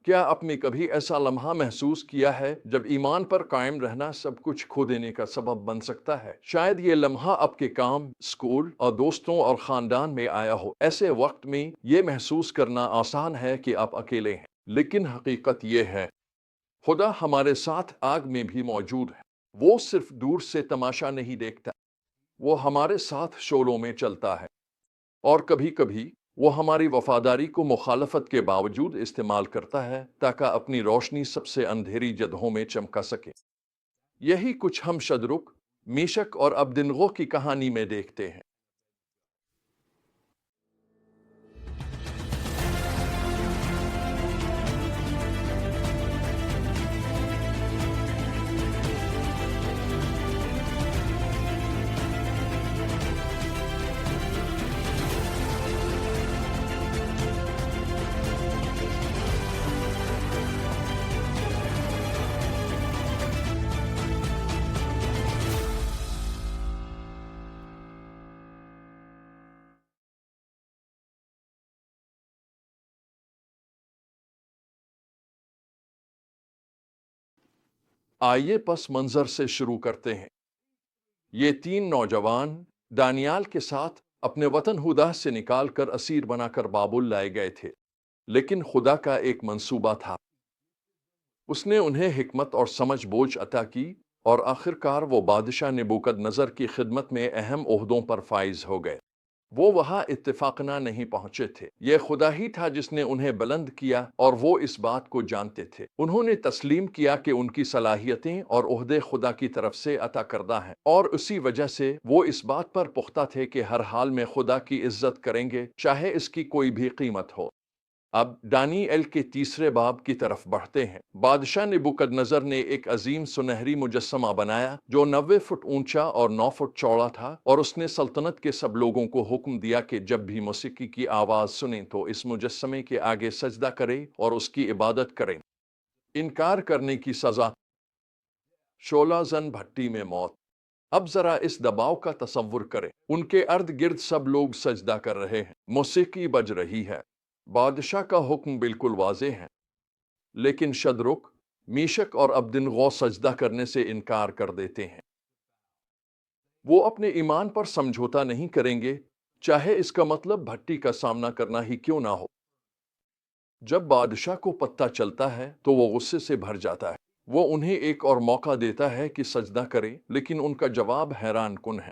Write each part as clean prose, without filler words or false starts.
کیا آپ نے کبھی ایسا لمحہ محسوس کیا ہے جب ایمان پر قائم رہنا سب کچھ کھو دینے کا سبب بن سکتا ہے؟ شاید یہ لمحہ آپ کے کام، اسکول اور دوستوں اور خاندان میں آیا ہو۔ ایسے وقت میں یہ محسوس کرنا آسان ہے کہ آپ اکیلے ہیں، لیکن حقیقت یہ ہے خدا ہمارے ساتھ آگ میں بھی موجود ہے۔ وہ صرف دور سے تماشا نہیں دیکھتا، وہ ہمارے ساتھ شعلوں میں چلتا ہے، اور کبھی کبھی وہ ہماری وفاداری کو مخالفت کے باوجود استعمال کرتا ہے تاکہ اپنی روشنی سب سے اندھیری جگہوں میں چمکا سکے۔ یہی کچھ ہم شدرک، میشک اور ابدنغو کی کہانی میں دیکھتے ہیں۔ آئیے پس منظر سے شروع کرتے ہیں۔ یہ تین نوجوان دانیال کے ساتھ اپنے وطن ہدا سے نکال کر اسیر بنا کر بابل لائے گئے تھے، لیکن خدا کا ایک منصوبہ تھا۔ اس نے انہیں حکمت اور سمجھ بوجھ عطا کی، اور آخرکار وہ بادشاہ نبوکد نظر کی خدمت میں اہم عہدوں پر فائز ہو گئے۔ وہ وہاں اتفاقنہ نہیں پہنچے تھے، یہ خدا ہی تھا جس نے انہیں بلند کیا، اور وہ اس بات کو جانتے تھے۔ انہوں نے تسلیم کیا کہ ان کی صلاحیتیں اور عہدے خدا کی طرف سے عطا کردہ ہیں، اور اسی وجہ سے وہ اس بات پر پختہ تھے کہ ہر حال میں خدا کی عزت کریں گے، چاہے اس کی کوئی بھی قیمت ہو۔ اب دانیال کے تیسرے باب کی طرف بڑھتے ہیں۔ بادشاہ نبوکدنضر نے ایک عظیم سنہری مجسمہ بنایا جو 90 فٹ اونچا اور 9 فٹ چوڑا تھا، اور اس نے سلطنت کے سب لوگوں کو حکم دیا کہ جب بھی موسیقی کی آواز سنیں تو اس مجسمے کے آگے سجدہ کریں اور اس کی عبادت کریں۔ انکار کرنے کی سزا، شعلہ زن بھٹی میں موت۔ اب ذرا اس دباؤ کا تصور کریں۔ ان کے ارد گرد سب لوگ سجدہ کر رہے ہیں، موسیقی بج رہی ہے، بادشاہ کا حکم بالکل واضح ہے، لیکن شدرک، میشک اور ابدنغو سجدہ کرنے سے انکار کر دیتے ہیں۔ وہ اپنے ایمان پر سمجھوتا نہیں کریں گے، چاہے اس کا مطلب بھٹی کا سامنا کرنا ہی کیوں نہ ہو۔ جب بادشاہ کو پتہ چلتا ہے تو وہ غصے سے بھر جاتا ہے۔ وہ انہیں ایک اور موقع دیتا ہے کہ سجدہ کریں، لیکن ان کا جواب حیران کن ہے۔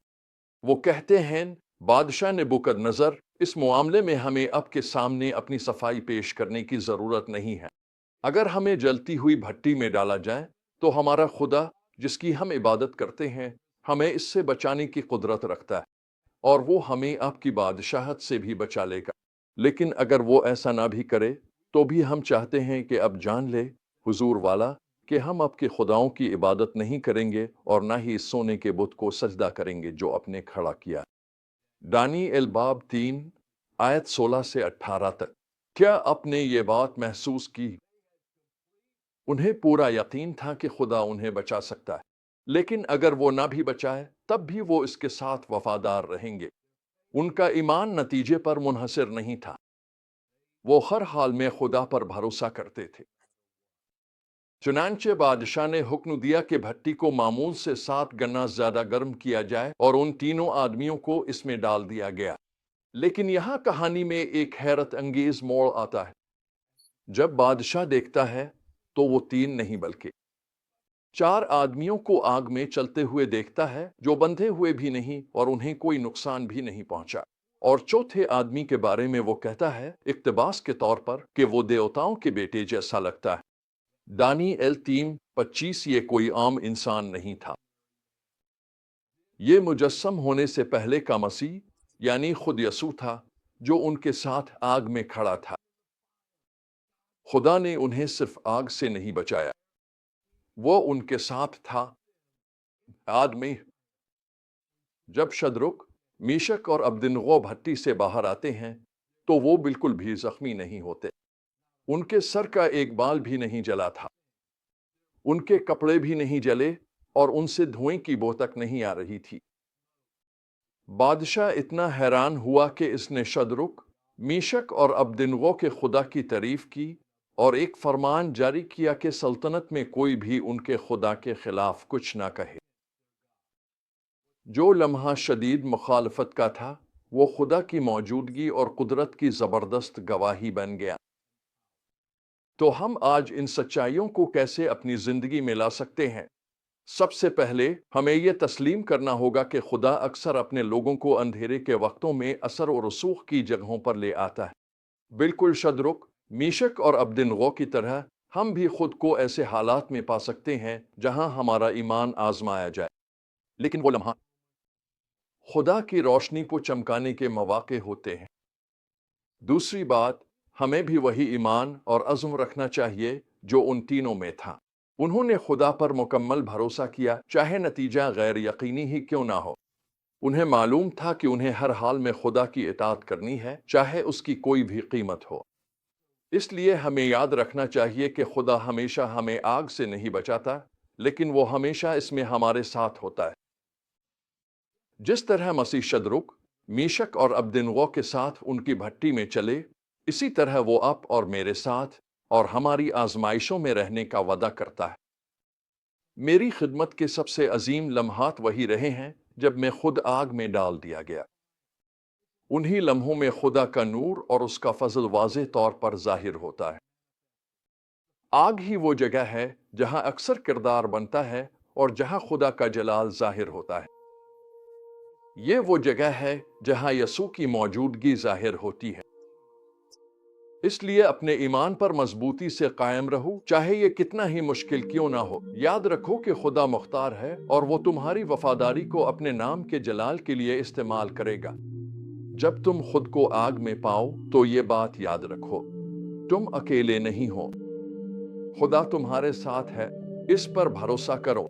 وہ کہتے ہیں، بادشاہ نبوکدنضر، اس معاملے میں ہمیں آپ کے سامنے اپنی صفائی پیش کرنے کی ضرورت نہیں ہے۔ اگر ہمیں جلتی ہوئی بھٹی میں ڈالا جائے تو ہمارا خدا، جس کی ہم عبادت کرتے ہیں، ہمیں اس سے بچانے کی قدرت رکھتا ہے، اور وہ ہمیں آپ کی بادشاہت سے بھی بچا لے گا۔ لیکن اگر وہ ایسا نہ بھی کرے تو بھی ہم چاہتے ہیں کہ اب جان لے، حضور والا، کہ ہم آپ کے خداؤں کی عبادت نہیں کریں گے اور نہ ہی اس سونے کے بت کو سجدہ کریں گے جو آپ نے کھڑا کیا۔ دانیال باب 3 آیت 16 سے 18 تک۔ کیا آپ نے یہ بات محسوس کی؟ انہیں پورا یقین تھا کہ خدا انہیں بچا سکتا ہے، لیکن اگر وہ نہ بھی بچائے تب بھی وہ اس کے ساتھ وفادار رہیں گے۔ ان کا ایمان نتیجے پر منحصر نہیں تھا، وہ ہر حال میں خدا پر بھروسہ کرتے تھے۔ چنانچہ بادشاہ نے حکم دیا کہ بھٹی کو معمول سے 7 گنا زیادہ گرم کیا جائے، اور ان تینوں آدمیوں کو اس میں ڈال دیا گیا۔ لیکن یہاں کہانی میں ایک حیرت انگیز موڑ آتا ہے۔ جب بادشاہ دیکھتا ہے تو وہ 3 نہیں بلکہ 4 آدمیوں کو آگ میں چلتے ہوئے دیکھتا ہے، جو بندھے ہوئے بھی نہیں اور انہیں کوئی نقصان بھی نہیں پہنچا۔ اور چوتھے آدمی کے بارے میں وہ کہتا ہے، اقتباس کے طور پر، کہ وہ دیوتاؤں کے بیٹے جیسا لگتا ہے۔ دانیال 3:25۔ یہ کوئی عام انسان نہیں تھا، یہ مجسم ہونے سے پہلے کا مسیح یعنی خود یسوع تھا، جو ان کے ساتھ آگ میں کھڑا تھا۔ خدا نے انہیں صرف آگ سے نہیں بچایا، وہ ان کے ساتھ تھا آگ میں۔ جب شدرک، میشک اور ابدنغو بھٹی سے باہر آتے ہیں تو وہ بالکل بھی زخمی نہیں ہوتے۔ ان کے سر کا ایک بال بھی نہیں جلا تھا، ان کے کپڑے بھی نہیں جلے، اور ان سے دھوئیں کی بو تک نہیں آ رہی تھی۔ بادشاہ اتنا حیران ہوا کہ اس نے شدرک، میشک اور ابدنغو کے خدا کی تعریف کی، اور ایک فرمان جاری کیا کہ سلطنت میں کوئی بھی ان کے خدا کے خلاف کچھ نہ کہے۔ جو لمحہ شدید مخالفت کا تھا، وہ خدا کی موجودگی اور قدرت کی زبردست گواہی بن گیا۔ تو ہم آج ان سچائیوں کو کیسے اپنی زندگی میں لا سکتے ہیں؟ سب سے پہلے ہمیں یہ تسلیم کرنا ہوگا کہ خدا اکثر اپنے لوگوں کو اندھیرے کے وقتوں میں اثر و رسوخ کی جگہوں پر لے آتا ہے۔ بالکل شدرک، میشک اور ابدنغو کی طرح ہم بھی خود کو ایسے حالات میں پا سکتے ہیں جہاں ہمارا ایمان آزمایا جائے، لیکن وہ لمحہ خدا کی روشنی کو چمکانے کے مواقع ہوتے ہیں۔ دوسری بات، ہمیں بھی وہی ایمان اور عزم رکھنا چاہیے جو ان تینوں میں تھا۔ انہوں نے خدا پر مکمل بھروسہ کیا، چاہے نتیجہ غیر یقینی ہی کیوں نہ ہو۔ انہیں معلوم تھا کہ انہیں ہر حال میں خدا کی اطاعت کرنی ہے، چاہے اس کی کوئی بھی قیمت ہو۔ اس لیے ہمیں یاد رکھنا چاہیے کہ خدا ہمیشہ ہمیں آگ سے نہیں بچاتا، لیکن وہ ہمیشہ اس میں ہمارے ساتھ ہوتا ہے۔ جس طرح مسیح شدرک، میشک اور ابدنغو کے ساتھ ان کی بھٹی میں چلے، اسی طرح وہ آپ اور میرے ساتھ اور ہماری آزمائشوں میں رہنے کا وعدہ کرتا ہے۔ میری خدمت کے سب سے عظیم لمحات وہی رہے ہیں جب میں خود آگ میں ڈال دیا گیا۔ انہی لمحوں میں خدا کا نور اور اس کا فضل واضح طور پر ظاہر ہوتا ہے۔ آگ ہی وہ جگہ ہے جہاں اکثر کردار بنتا ہے اور جہاں خدا کا جلال ظاہر ہوتا ہے۔ یہ وہ جگہ ہے جہاں یسوع کی موجودگی ظاہر ہوتی ہے۔ اس لیے اپنے ایمان پر مضبوطی سے قائم رہو، چاہے یہ کتنا ہی مشکل کیوں نہ ہو۔ یاد رکھو کہ خدا مختار ہے اور وہ تمہاری وفاداری کو اپنے نام کے جلال کے لیے استعمال کرے گا۔ جب تم خود کو آگ میں پاؤ تو یہ بات یاد رکھو، تم اکیلے نہیں ہو۔ خدا تمہارے ساتھ ہے، اس پر بھروسہ کرو۔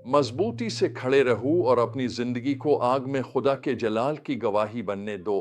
مضبوطی سے کھڑے رہو اور اپنی زندگی کو آگ میں خدا کے جلال کی گواہی بننے دو۔